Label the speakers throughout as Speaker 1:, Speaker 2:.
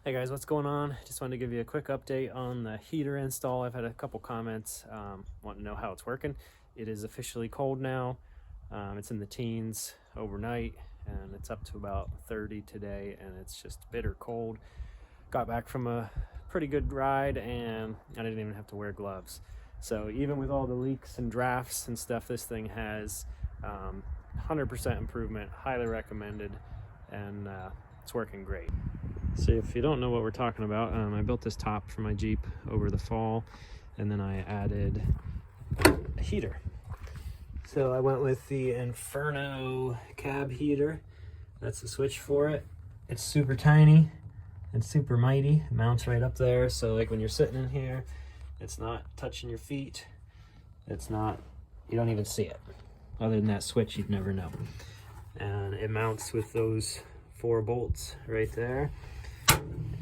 Speaker 1: Hey guys, what's going on? Just wanted to give you a quick update on the heater install. I've had a couple comments wanting to know how it's working. It is officially cold now. It's in the teens overnight and it's up to about 30 today, and it's just bitter cold. Got back from a pretty good ride and I didn't even have to wear gloves. So even with all the leaks and drafts and stuff, this thing has 100% improvement, highly recommended, and it's working great. So if you don't know what we're talking about, I built this top for my Jeep over the fall, and then I added a heater. So I went with the Inferno cab heater. That's the switch for it. It's super tiny and super mighty. It mounts right up there, so like when you're sitting in here, it's not touching your feet. It's not, you don't even see it. Other than that switch, you'd never know. And it mounts with those 4 bolts right there,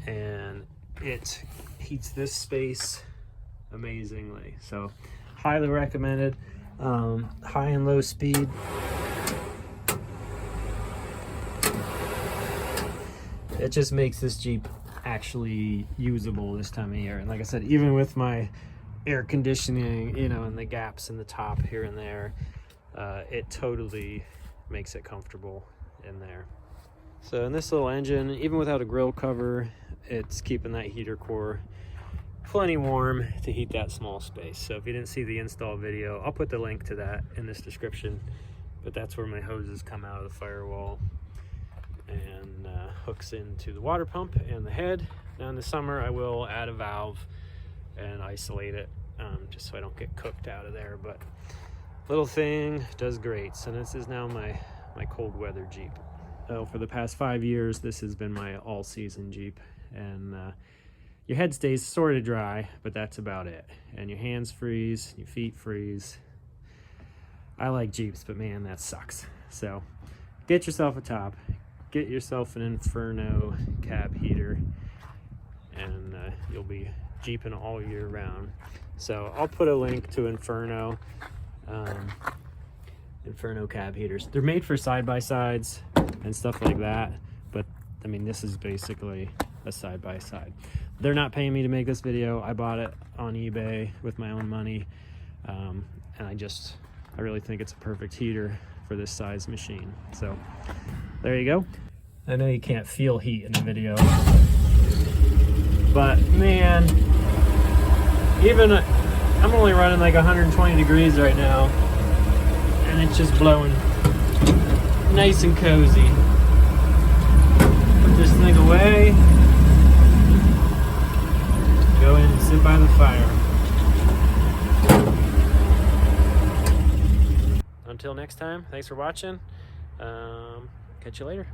Speaker 1: and it heats this space amazingly. So highly recommended. High and low speed. It just makes this Jeep actually usable this time of year. And like I said, even with my air conditioning, you know, and the gaps in the top here and there, it totally makes it comfortable in there. So in this little engine, even without a grill cover, it's keeping that heater core plenty warm to heat that small space. So if you didn't see the install video, I'll put the link to that in this description. But that's where my hoses come out of the firewall and hooks into the water pump and the head. Now in the summer, I will add a valve and isolate it just so I don't get cooked out of there. But little thing does great. So this is now my cold weather Jeep. So for the past 5 years, this has been my all-season Jeep, and your head stays sort of dry, but that's about it. And your hands freeze, your feet freeze. I like Jeeps, but man, that sucks. So get yourself a top, get yourself an Inferno cab heater, and you'll be Jeeping all year round. So I'll put a link to Inferno cab heaters. They're made for side-by-sides and stuff like that, but I mean, this is basically a side-by-side. They're not paying me to make this video. I bought it on eBay with my own money, and I really think it's a perfect heater for this size machine. So there you go. I know you can't feel heat in the video, but man, even I'm only running like 120 degrees right now, and it's just blowing nice and cozy. Put this thing away, go in and sit by the fire. Until next time, thanks for watching. Catch you later.